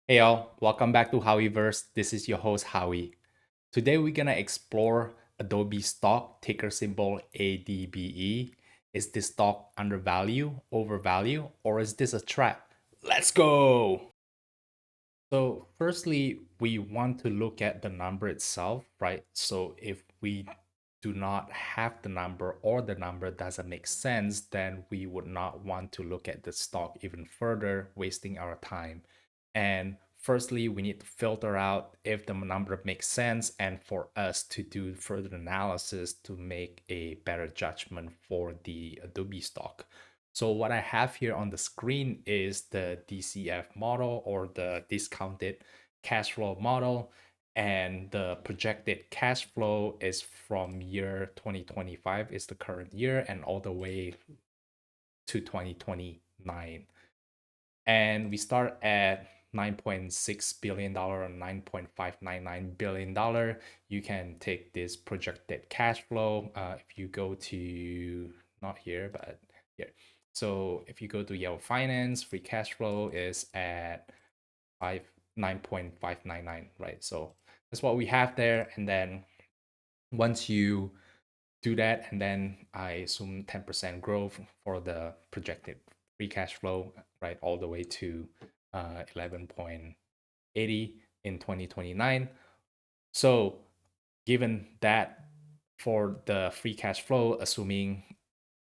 Hey y'all, welcome back to Howieverse. This is your host Howie. Today we're gonna explore Adobe Stock, ticker symbol ADBE. Is this stock undervalued, overvalued, or is this a trap? Let's go! So, firstly, we want to look at the number itself, right? So, if we do not have the number or the number doesn't make sense, then we would not want to look at the stock even further, wasting our time. And firstly, we need to filter out if the number makes sense and for us to do further analysis to make a better judgment for the Adobe stock. So what I have here on the screen is the DCF model or the discounted cash flow model. And the projected cash flow is from year 2025 is the current year and all the way to 2029. And we start at $9.6 billion or $9.599 billion. You can take this projected cash flow. If you go to, not here, but here. So if you go to Yellow Finance, free cash flow is at 9.599, right? So that's what we have there. And then once you do that, and then I assume 10% growth for the projected free cash flow, right, all the way to 11.80 in 2029. So given that for the free cash flow, assuming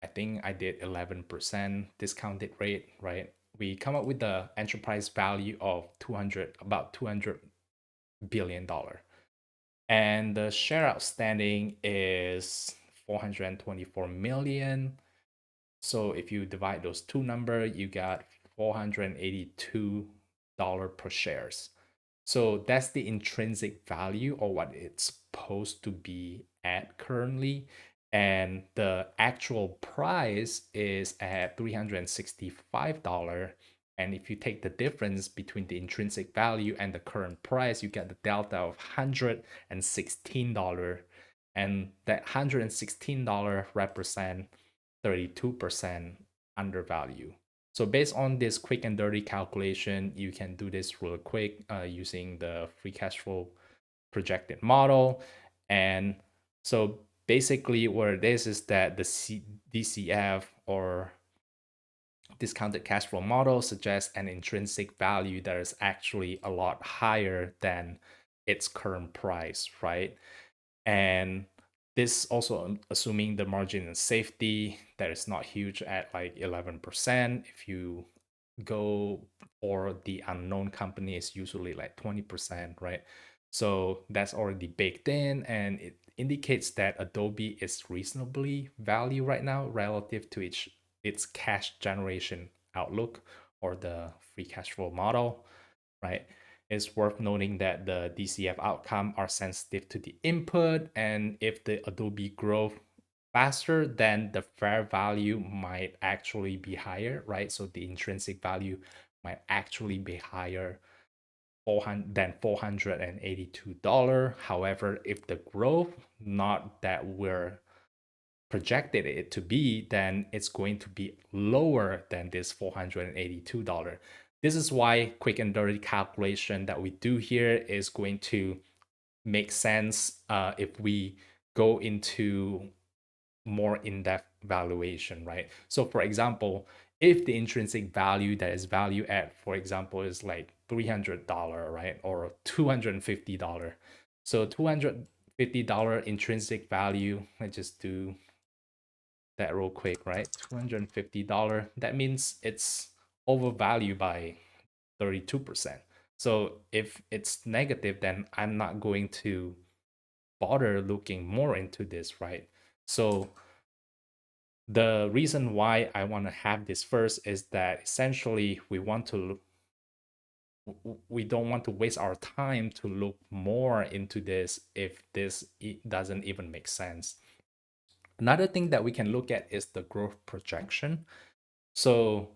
I think I did 11% discounted rate, right? We come up with the enterprise value of about $200 billion. And the share outstanding is 424 million. So if you divide those two numbers, you got $482 per shares. So that's the intrinsic value or what it's supposed to be at currently. And the actual price is at $365. And if you take the difference between the intrinsic value and the current price, you get the delta of $116. And that $116 represent 32% undervalue. So based on this quick and dirty calculation, you can do this real quick using the free cash flow projected model. And so basically what it is that the DCF or discounted cash flow model suggests an intrinsic value that is actually a lot higher than its current price, right? And this also assuming the margin of safety that is not huge at like 11%. If you go for the unknown company, it's usually like 20%, right? So that's already baked in, and it indicates that Adobe is reasonably valued right now relative to its cash generation outlook or the free cash flow model, right? It's worth noting that the DCF outcome are sensitive to the input, and if the Adobe grow faster, then the fair value might actually be higher, right? So the intrinsic value might actually be higher than $482. However, if the growth not that we're projected it to be, then it's going to be lower than this $482. This is why quick and dirty calculation that we do here is going to make sense if we go into more in-depth valuation, right? So for example, if the intrinsic value that is value at, for example, is like $300, right? Or $250. So $250 intrinsic value, let's just do that real quick, right? $250. That means it's overvalued by 32%. So if it's negative, then I'm not going to bother looking more into this, right? So the reason why I want to have this first is that essentially we don't want to waste our time to look more into this if this doesn't even make sense. Another thing that we can look at is the growth projection. So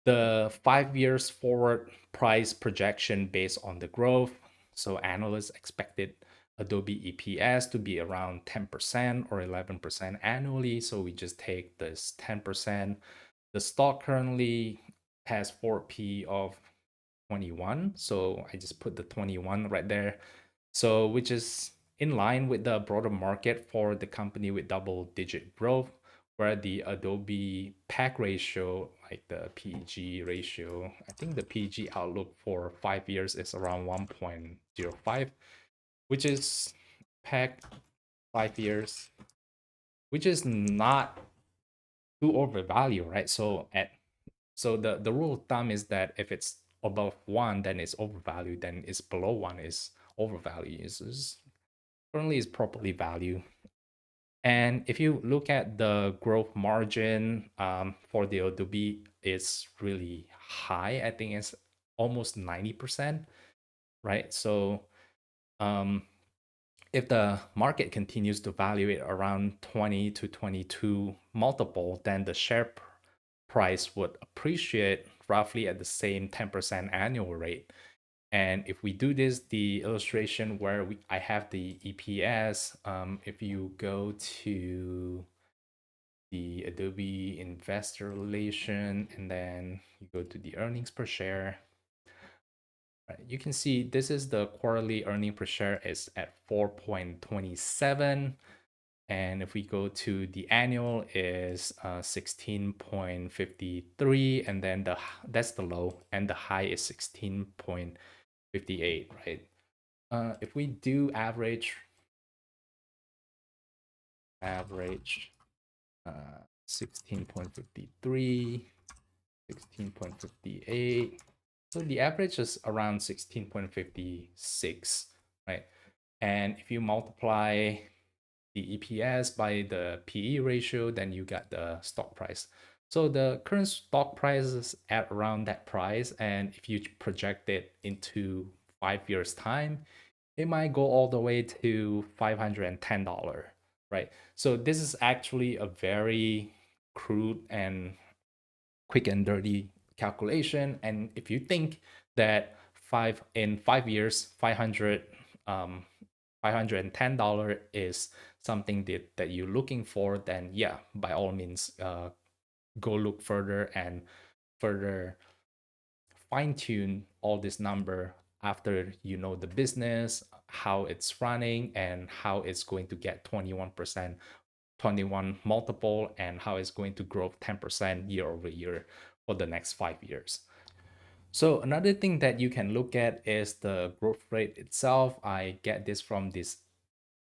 the 5 years forward price projection based on the growth. So analysts expected Adobe EPS to be around 10% or 11% annually. So we just take this 10%. The stock currently has 4P of 21. So I just put the 21 right there. So which is in line with the broader market for the company with double digit growth, where the Adobe pack ratio, like the PEG ratio, I think the PEG outlook for 5 years is around 1.05, which is pack 5 years, which is not too overvalued, right? So the rule of thumb is that if it's above one, then it's overvalued. Then it's below one is overvalued. Currently is properly valued. And if you look at the growth margin for the Adobe, it's really high. I think it's almost 90%, right? So um, if the market continues to value it around 20 to 22 multiple, then the price would appreciate roughly at the same 10% annual rate. And if we do this, the illustration where I have the EPS, if you go to the Adobe Investor Relation and then you go to the earnings per share, right, you can see this is the quarterly earning per share is at 4.27. And if we go to the annual is 16.53, and then that's the low, and the high is 16.58, right? If we do average 16.53, 16.58, so the average is around 16.56, right? And if you multiply the EPS by the PE ratio, then you got the stock price. So the current stock price is at around that price. And if you project it into 5 years' time, it might go all the way to $510, right? So this is actually a very crude and quick and dirty calculation. And if you think that 5 years, 500 $510 is something that you're looking for, then yeah, by all means, go look further and further fine tune all this number after you know the business, how it's running, and how it's going to get 21%, 21 multiple, and how it's going to grow 10% year over year for the next 5 years. So another thing that you can look at is the growth rate itself. I get this from this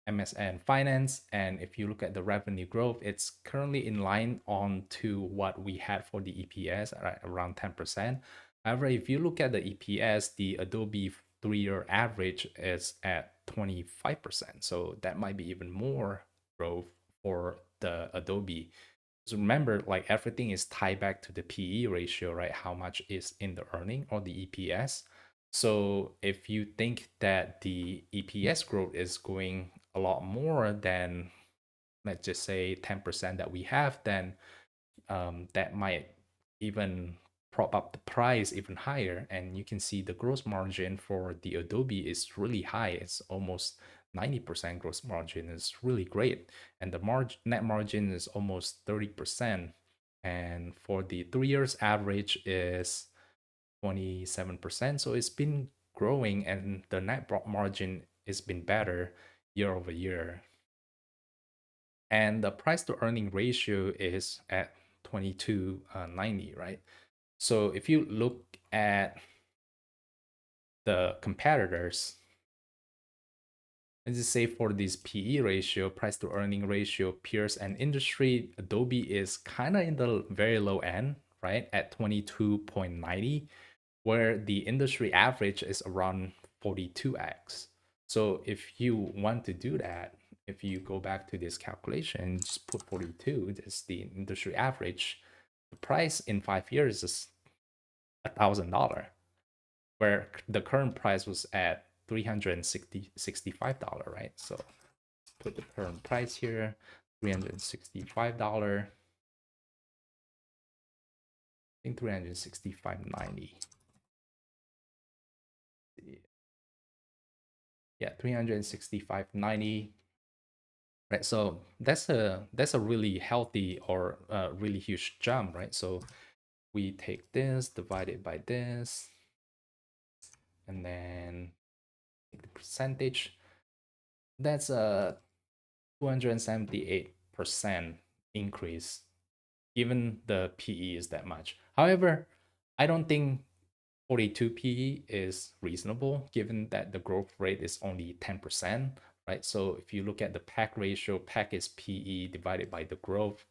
MSN Finance, and if you look at the revenue growth, it's currently in line on to what we had for the EPS at around 10%. However, if you look at the EPS, the Adobe 3-year average is at 25%. So that might be even more growth for the Adobe. So remember, like everything is tied back to the PE ratio, right? How much is in the earning or the EPS. So if you think that the EPS growth is going a lot more than, let's just say, 10% that we have, then that might even prop up the price even higher. And you can see the gross margin for the Adobe is really high. It's almost 90% gross margin. Is really great. And the net margin is almost 30%. And for the 3 years average is 27%. So it's been growing, and the net margin has been better year over year. And the price to earning ratio is at 2290, right? So if you look at the competitors, let's just say for this PE ratio, price to earning ratio, peers and industry, Adobe is kind of in the very low end, right? At 22.90, where the industry average is around 42x. So if you want to do that, if you go back to this calculation, just put 42, that's the industry average. The price in 5 years is $1,000, where the current price was at $365, right? So put the current price here, $365. I think 365.90. Yeah, 365.90. Right, so that's a really healthy or really huge jump, right? So we take this, divide it by this, and then the percentage, that's a 278% increase, given the PE is that much. However, I don't think 42 PE is reasonable given that the growth rate is only 10%, right? So if you look at the PAC ratio, PAC is PE divided by the growth.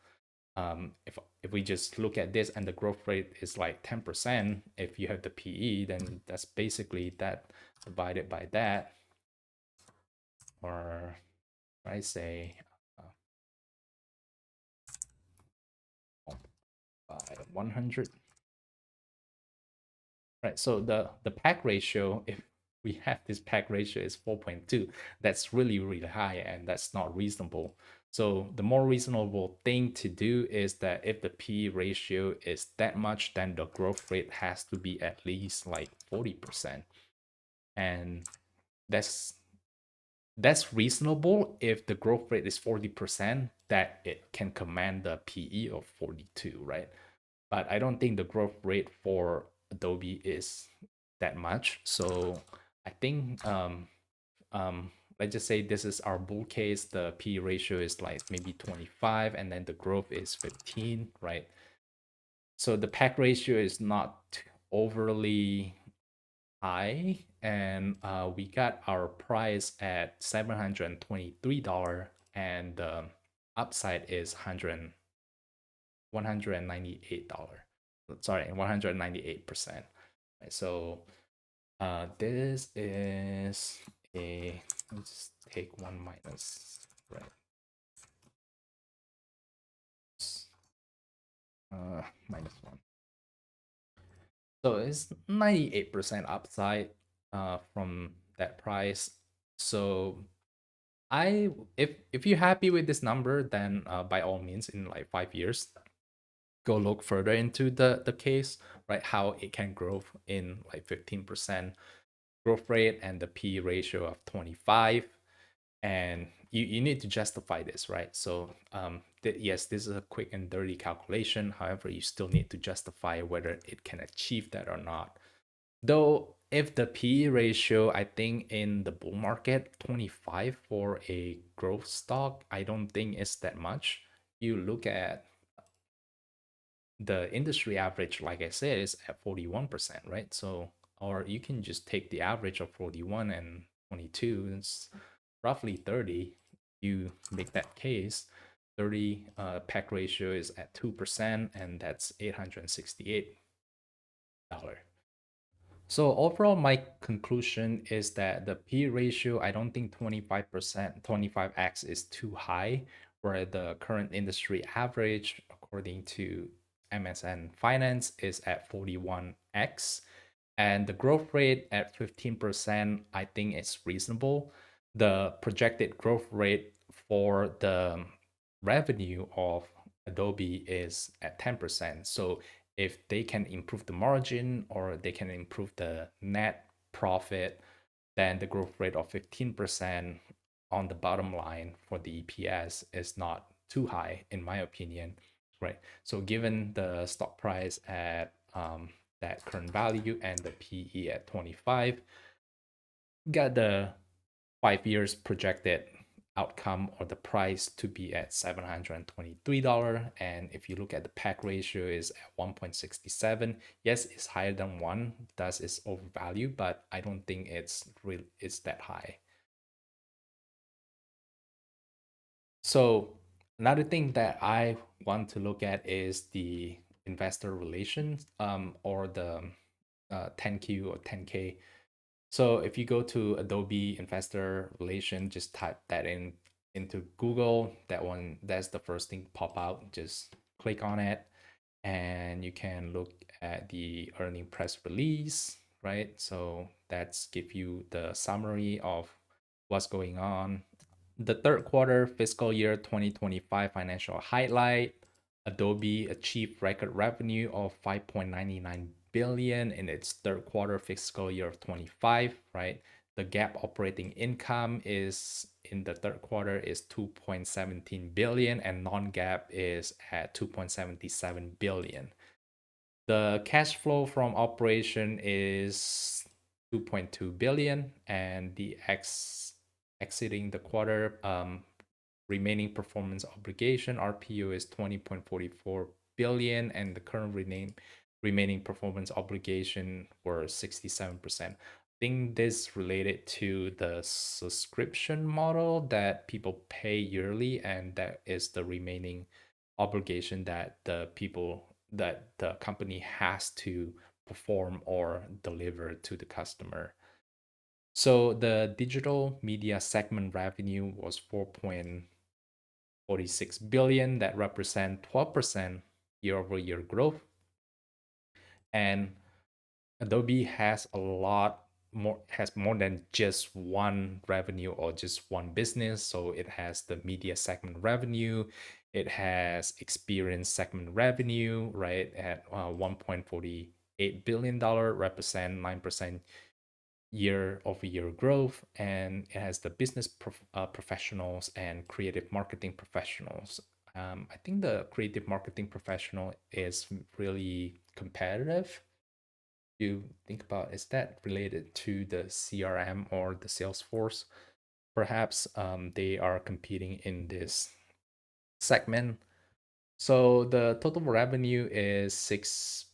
If we just look at this and the growth rate is like 10%, if you have the PE, then that's basically that divided by that, or I say by 100. Right. So the pack ratio, if we have this pack ratio is 4.2, that's really, really high and that's not reasonable. So the more reasonable thing to do is that if the P ratio is that much, then the growth rate has to be at least like 40%. And that's that's reasonable if the growth rate is 40%, that it can command the PE of 42, right? But I don't think the growth rate for Adobe is that much. So I think let's just say this is our bull case. The P ratio is like maybe 25 and then the growth is 15, right? So the pack ratio is not overly high, and we got our price at $723 and the upside is 198. Sorry, 198%. Right, so this is a, let's take one minus, right? Minus one. So it's 98% upside from that price. So if you're happy with this number, then by all means, in like 5 years, go look further into the case, right? How it can grow in like 15% growth rate and the P ratio of 25. And you need to justify this, right? So yes, this is a quick and dirty calculation. However, you still need to justify whether it can achieve that or not. Though if the P ratio, I think in the bull market, 25 for a growth stock, I don't think it's that much. You look at the industry average, like I said, is at 41%, right? So, or you can just take the average of 41 and 22, it's roughly 30. You make that case, 30 pack ratio is at 2%, and that's $868. So overall, my conclusion is that the P ratio, I don't think 25%, 25x is too high, where the current industry average, according to MSN Finance, is at 41x. And the growth rate at 15%, I think it's reasonable. The projected growth rate for the revenue of Adobe is at 10%. So if they can improve the margin or they can improve the net profit, then the growth rate of 15% on the bottom line for the EPS is not too high, in my opinion, right? So given the stock price at that current value and the PE at 25, got the 5 years projected outcome or the price to be at $723. And if you look at the pack ratio is at 1.67. Yes, it's higher than one, thus it's overvalued, but I don't think it's that high. So another thing that I want to look at is the investor relations or the 10Q or 10K. So if you go to Adobe Investor Relation, just type that in into Google. That one, that's the first thing pop out. Just click on it, and you can look at the earning press release, right? So that's give you the summary of what's going on. The third quarter fiscal year 2025 financial highlight. Adobe achieved record revenue of 5.99 billion in its third quarter fiscal year of 25, right? The GAAP operating income is in the third quarter is 2.17 billion and non-GAAP is at 2.77 billion. The cash flow from operation is 2.2 billion, and the exiting the quarter remaining performance obligation RPO is 20.44 billion, and the current remaining performance obligation were 67%. I think this related to the subscription model that people pay yearly, and that is the remaining obligation that the company has to perform or deliver to the customer. So the digital media segment revenue was 4.46 billion, that represent 12% year over year growth. And Adobe has more than just one revenue or just one business. So it has the media segment revenue, it has experience segment revenue, right, at $1.48 billion, represent 9% year over year growth, and it has the professionals and creative marketing professionals. I think the creative marketing professional is really competitive. You think about, is that related to the CRM or the Salesforce? Perhaps they are competing in this segment. So the total revenue is $6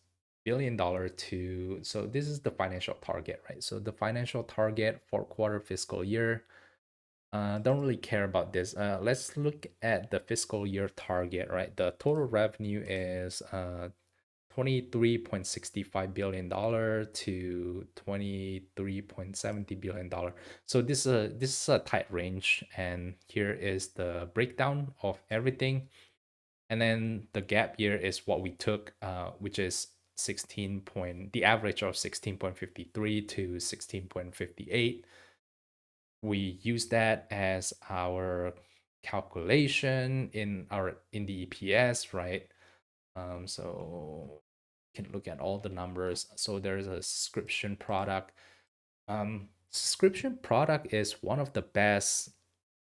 billion to, so this is the financial target, right? So the financial target for quarter fiscal year, don't really care about this. Let's look at the fiscal year target, right? The total revenue is $23.65 billion to $23.70 billion. So this is a tight range, and here is the breakdown of everything. And then the gap year is what we took, which is the average of 16.53 to 16.58. We use that as our calculation in the EPS, right? So you can look at all the numbers. So there's a subscription product. Subscription product is one of the best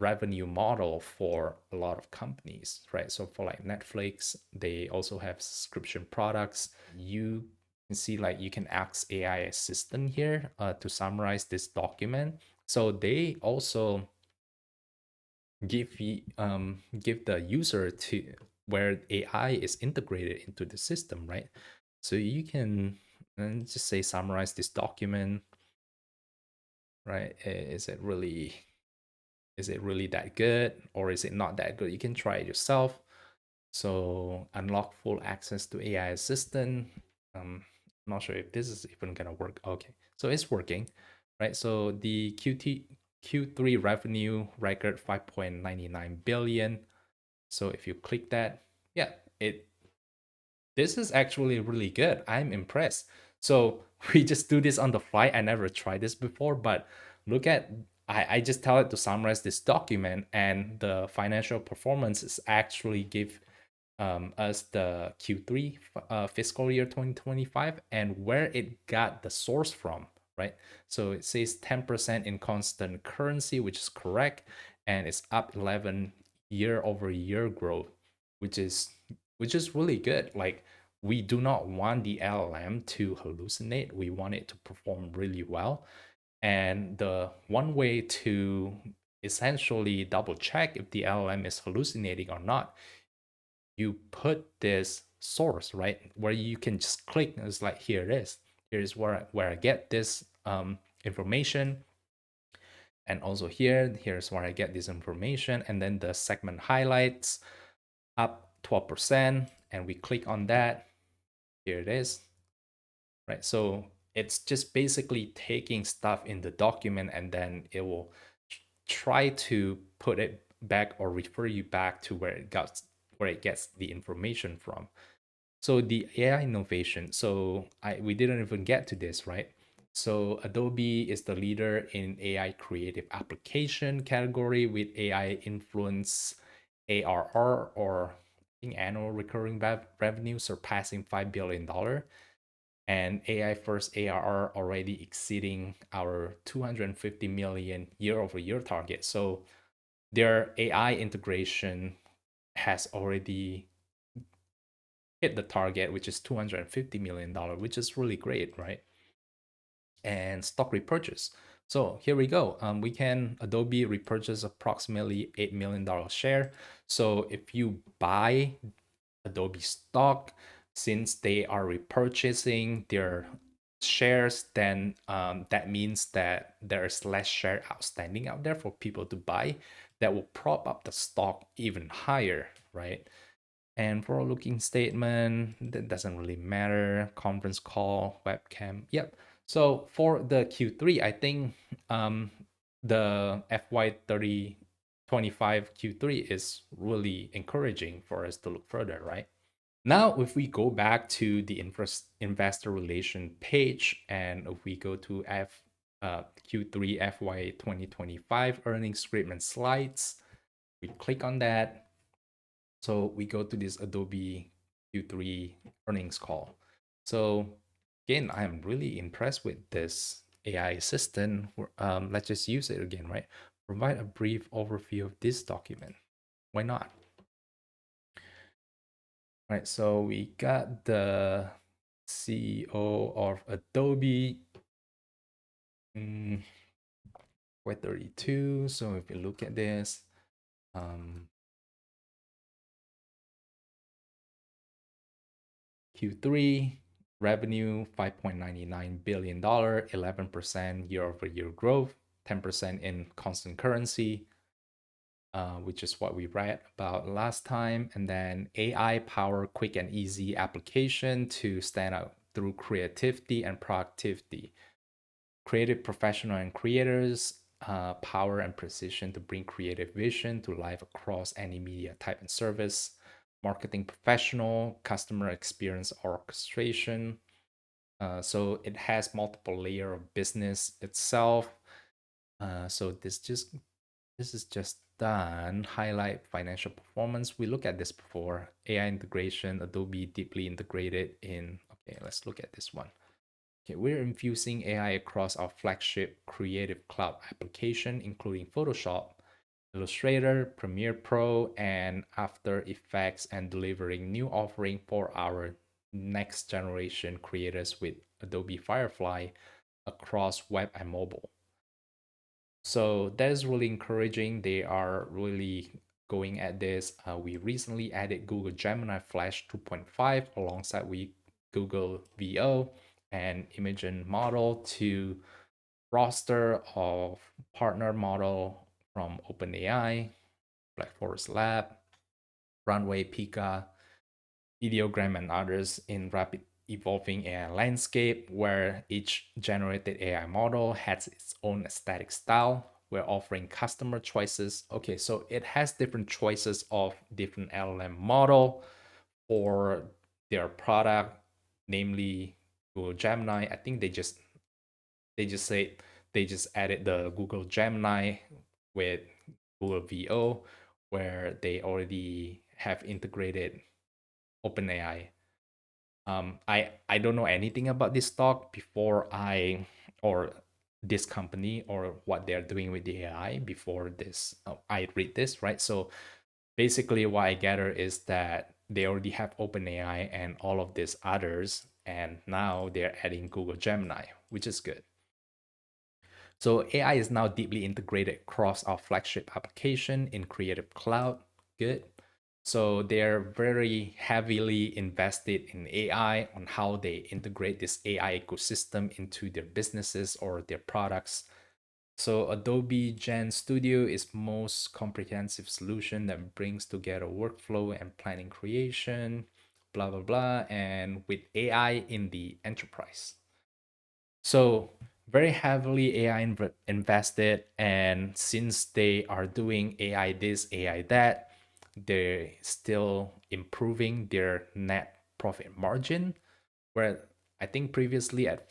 revenue model for a lot of companies, right? So for like Netflix, they also have subscription products. You can see, like, you can ask AI assistant here to summarize this document. So they also give the user to where AI is integrated into the system, right? So you can just say summarize this document, right? Is it really that good, or is it not that good? You can try it yourself. So unlock full access to AI assistant. I'm not sure if this is even gonna work. Okay, so it's working, right? So the Q3 revenue record 5.99 billion. So if you click that, yeah, this is actually really good. I'm impressed. So we just do this on the fly. I never tried this before, but look at, I just tell it to summarize this document, and the financial performance is actually give us the Q3 fiscal year 2025 and where it got the source from, right? So it says 10% in constant currency, which is correct, and it's up 11 year over year growth, which is really good. Like, we do not want the LLM to hallucinate. We want it to perform really well. And the one way to essentially double check if the LLM is hallucinating or not, you put this source, right, where you can just click, and it's like, here it is. Here's where I get this information. And also here's where I get this information. And then the segment highlights up 12%, and we click on that. Here it is, right? So it's just basically taking stuff in the document, and then it will try to put it back or refer you back to where it gets the information from. So the AI innovation. So we didn't even get to this, right? So Adobe is the leader in AI creative application category with AI influence ARR, or annual recurring revenue, surpassing $5 billion, and AI first ARR already exceeding our 250 million year over year target. So their AI integration has already hit the target, which is $250 million, which is really great, right? and stock repurchase. So here we go. We can Adobe repurchase approximately $8 million share. So if you buy Adobe stock, since they are repurchasing their shares, then that means that there's less share outstanding out there for people to buy. That will prop up the stock even higher, right? And for a looking statement, that doesn't really matter. Conference call, webcam. Yep. So for the Q3, I think the FY 3025 Q3 is really encouraging for us to look further, right? Now, if we go back to the investor relation page and if we go to Q3 FY 2025 earnings script and slides, we click on that. So we go to this Adobe Q3 earnings call. So again, I'm really impressed with this AI assistant. Let's just use it again, right? Provide a brief overview of this document. Why not? Right, so we got the CEO of Adobe, 32. So if you look at this, Q3 revenue $5.99 billion, 11% year over year growth, 10% in constant currency, which is what we read about last time. And then AI power quick and easy application to stand out through creativity and productivity. Creative professional and creators, power and precision to bring creative vision to life across any media type and service. Marketing professional, customer experience orchestration. So it has multiple layer of business itself. So this is just done. Highlight financial performance. We look at this before. AI integration, Adobe deeply integrated in. Okay, let's look at this one. Okay, we're infusing AI across our flagship Creative Cloud application, including Photoshop, Illustrator, Premiere Pro, and After Effects, and delivering new offering for our next generation creators with Adobe Firefly across web and mobile. So that is really encouraging. They are really going at this. We recently added Google Gemini Flash 2.5 alongside with Google VO and Imagen model to roster of partner model from OpenAI, Black Forest Lab, Runway, Pika, Ideogram, and others in rapid evolving AI landscape where each generated AI model has its own aesthetic style. We're offering customer choices. Okay, so it has different choices of different LLM model for their product, namely Google Gemini. I think they just say they just added the Google Gemini with Google VO, where they already have integrated OpenAI. I don't know anything about this stock before I or this company or what they're doing with the AI before this. I read this right. So basically, what I gather is that they already have OpenAI and all of these others, and now they're adding Google Gemini, which is good. So AI is now deeply integrated across our flagship application in Creative Cloud. Good. So they're very heavily invested in AI on how they integrate this AI ecosystem into their businesses or their products. So Adobe Gen Studio is most comprehensive solution that brings together workflow and planning creation, blah blah blah, and with AI in the enterprise. So very heavily AI invested, and since they are doing AI this, AI that, they're still improving their net profit margin. Where I think previously at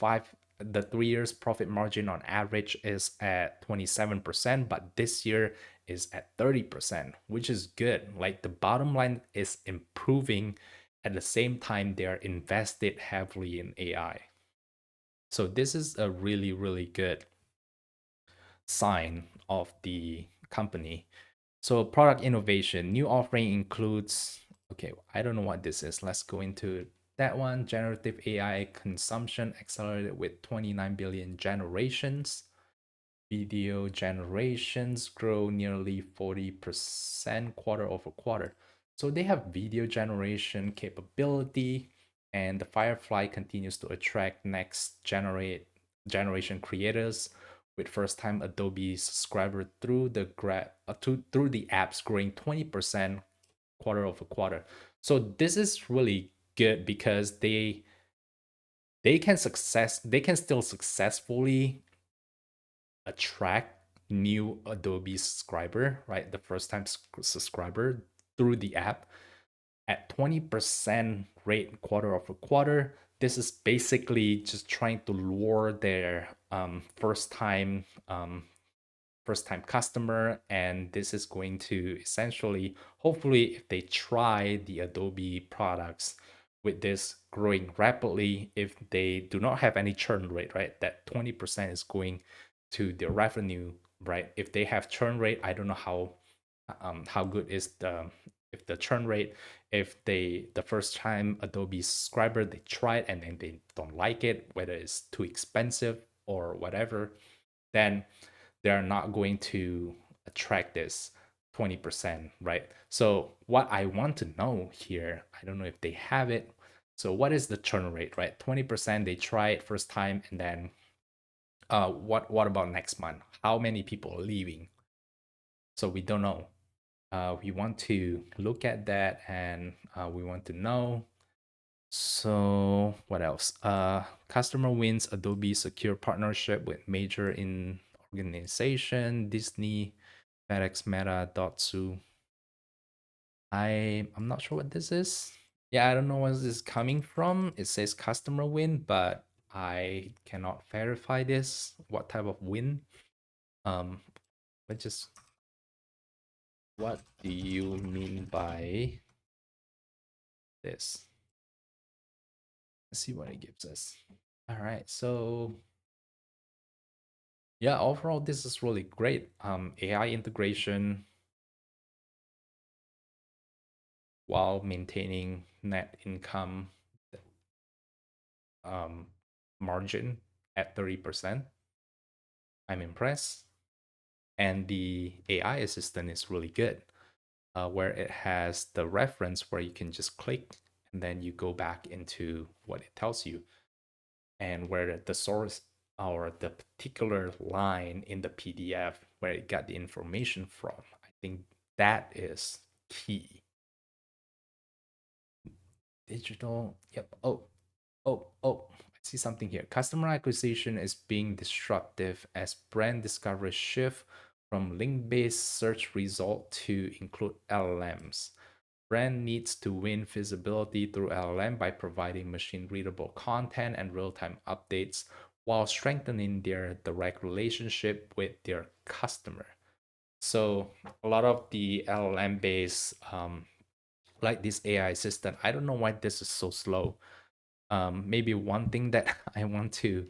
the 3 years profit margin on average is at 27%, but this year is at 30%, which is good. Like the bottom line is improving at the same time they are invested heavily in AI. So this is a really, really good sign of the company. So product innovation, new offering includes, okay, I don't know what this is. Let's go into That one, generative AI consumption accelerated with 29 billion generations. Video generations grow nearly 40% quarter over quarter. So they have video generation capability, and the Firefly continues to attract next generation creators with first time Adobe subscriber through through the apps growing 20% quarter over quarter. So this is really good because they can still successfully attract new Adobe subscriber, right? The first time subscriber through the app at 20% rate quarter over quarter. This is basically just trying to lure their first time customer, and this is going to essentially, hopefully, if they try the Adobe products with this growing rapidly, if they do not have any churn rate, right, that 20% is going to their revenue, right? If they have churn rate, I don't know how good is the if the churn rate, if they the first time Adobe subscriber they try it and then they don't like it, whether it's too expensive or whatever, then they're not going to attract this 20%, right? So what I want to know here, I don't know if they have it. So what is the churn rate, right? 20% they try it first time, and then what about next month? How many people are leaving? So we don't know. We want to look at that, and we want to know. So what else? Customer wins Adobe secure partnership with major in organization, Disney, FedEx, Meta, Dotsu. I'm not sure what this is. Yeah, I don't know where this is coming from. It says customer win, but I cannot verify this. What type of win? Um, let's just what do you mean by this? Let's see what it gives us. All right, so yeah, overall this is really great. AI integration while maintaining net income um, margin at 30%. I'm impressed. And the AI assistant is really good, where it has the reference where you can just click and then you go back into what it tells you, and where the source or the particular line in the PDF where it got the information from. I think that is key. Digital, yep. I see something here. Customer acquisition is being disruptive as brand discovery shift from link-based search result to include LLMs. Brand needs to win visibility through LLM by providing machine-readable content and real-time updates while strengthening their direct relationship with their customer. So a lot of the LLM-based, like this AI assistant, I don't know why this is so slow. Maybe one thing that I want to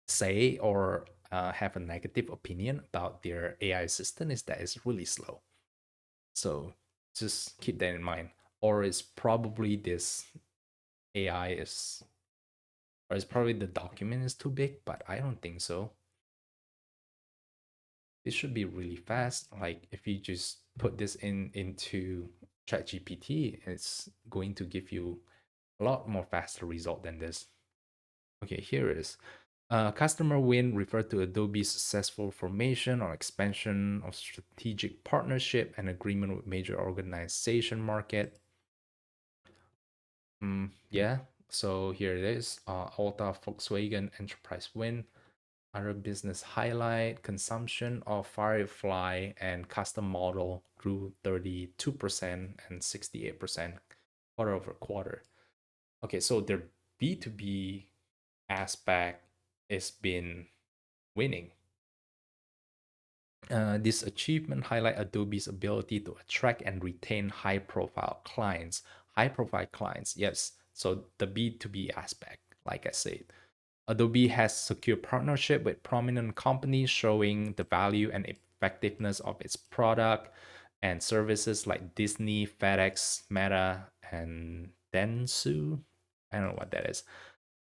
say or have a negative opinion about their AI assistant is that it's really slow. So just keep that in mind. Or it's probably this AI is, or it's probably the document is too big, but I don't think so. It should be really fast. Like if you just put this into ChatGPT, it's going to give you a lot more faster result than this. Okay, here it is. Customer win refer to Adobe's successful formation or expansion of strategic partnership and agreement with major organization market. Yeah, so here it is. Alta Volkswagen enterprise win. Other business highlight, consumption of Firefly and custom model grew 32% and 68% quarter over quarter. Okay, so their B2B aspect has been winning. This achievement highlight Adobe's ability to attract and retain high-profile clients. High-profile clients, yes. So the B2B aspect, like I said, Adobe has secure partnership with prominent companies showing the value and effectiveness of its product. and services like Disney, FedEx, Meta, and Dentsu. I don't know what that is.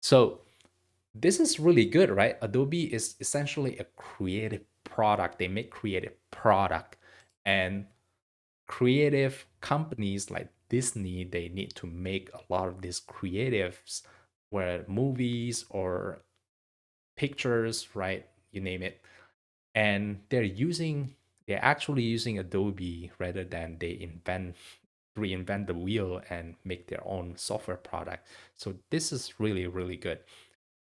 So this is really good, right? Adobe is essentially a creative product. They make creative product, and creative companies like Disney, they need to make a lot of these creatives, where movies or pictures, right? You name it. And they're actually using Adobe rather than they reinvent the wheel and make their own software product. So this is really, really good.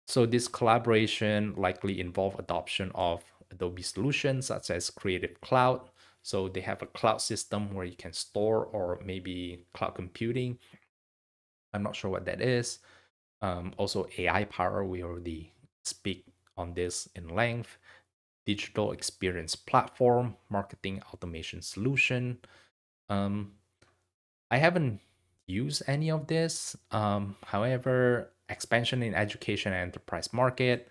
So this collaboration likely involve adoption of Adobe solutions such as Creative Cloud. So they have a cloud system where you can store, or maybe cloud computing. I'm not sure what that is. Also AI power, we already speak on this in length. Digital experience platform, marketing automation solution. Um, I haven't used any of this. However, expansion in education and enterprise market.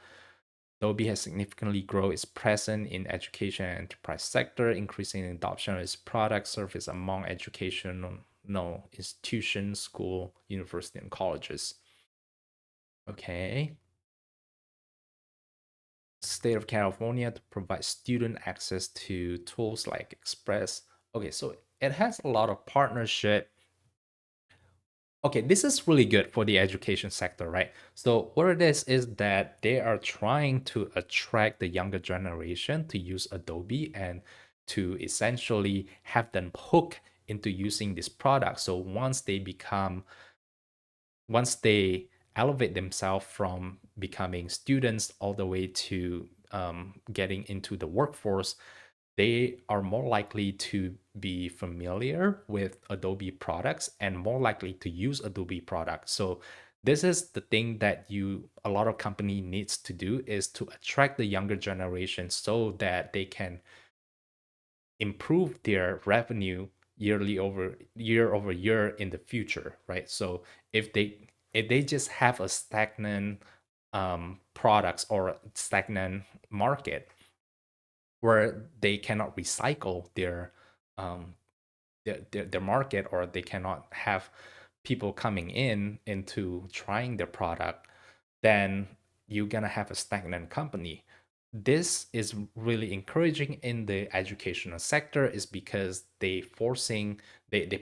Adobe has significantly grown its presence in education and enterprise sector, increasing adoption of its product service among educational institutions, school, university, and colleges. Okay. State of California to provide student access to tools like Express. Okay, so it has a lot of partnership. Okay, this is really good for the education sector, right? So what it is that they are trying to attract the younger generation to use Adobe and to essentially have them hook into using this product. So once they elevate themselves from becoming students all the way to getting into the workforce, they are more likely to be familiar with Adobe products and more likely to use Adobe products. So this is the thing that a lot of company needs to do, is to attract the younger generation so that they can improve their revenue year over year in the future, right? So if they just have a stagnant products or stagnant market where they cannot recycle um, their market, or they cannot have people coming into trying their product, then you're gonna have a stagnant company. This is really encouraging in the educational sector, is because they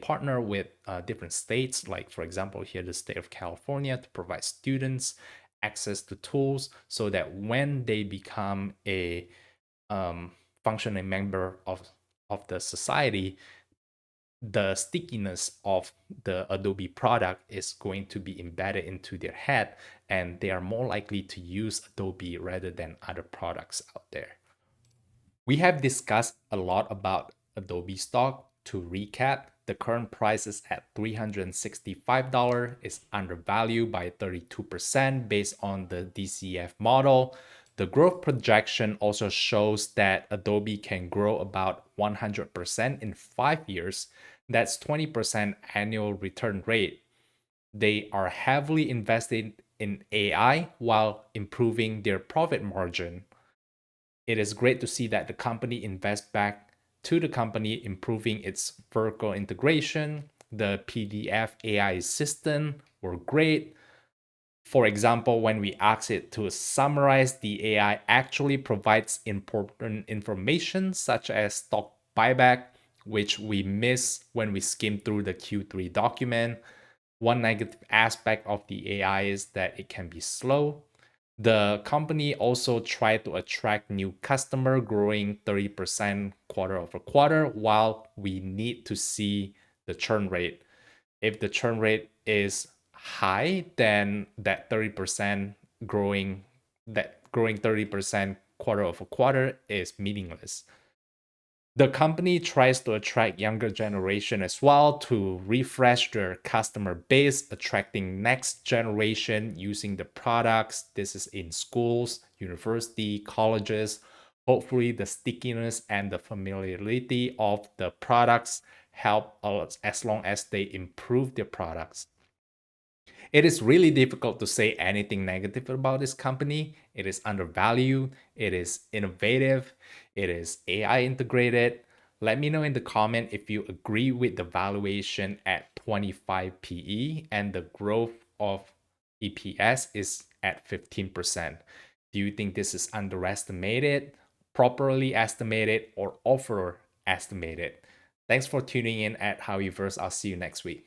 partner with different states, like for example here the state of California, to provide students access to tools so that when they become a functioning member of the society, the stickiness of the Adobe product is going to be embedded into their head, and they are more likely to use Adobe rather than other products out there. We have discussed a lot about Adobe stock. To recap, the current price is at $365, is undervalued by 32% based on the DCF model. The growth projection also shows that Adobe can grow about 100% in 5 years. That's 20% annual return rate. They are heavily invested in AI while improving their profit margin. It is great to see that the company invests back to the company, improving its vertical integration. The PDF AI assistant were great. For example, when we ask it to summarize, the AI actually provides important information such as stock buyback, which we miss when we skim through the Q3 document. One negative aspect of the AI is that it can be slow. The company also tried to attract new customer, growing 30% quarter over quarter, while we need to see the churn rate. If the churn rate is high, then that growing 30% quarter over quarter is meaningless. The company tries to attract younger generation as well to refresh their customer base, attracting next generation using the products. This is in schools, university, colleges. Hopefully the stickiness and the familiarity of the products help as long as they improve their products. It is really difficult to say anything negative about this company. It is undervalued, it is innovative, it is AI integrated. Let me know in the comment if you agree with the valuation at 25 PE and the growth of EPS is at 15%. Do you think this is underestimated, properly estimated, or overestimated? Thanks for tuning in at How You First. I'll see you next week.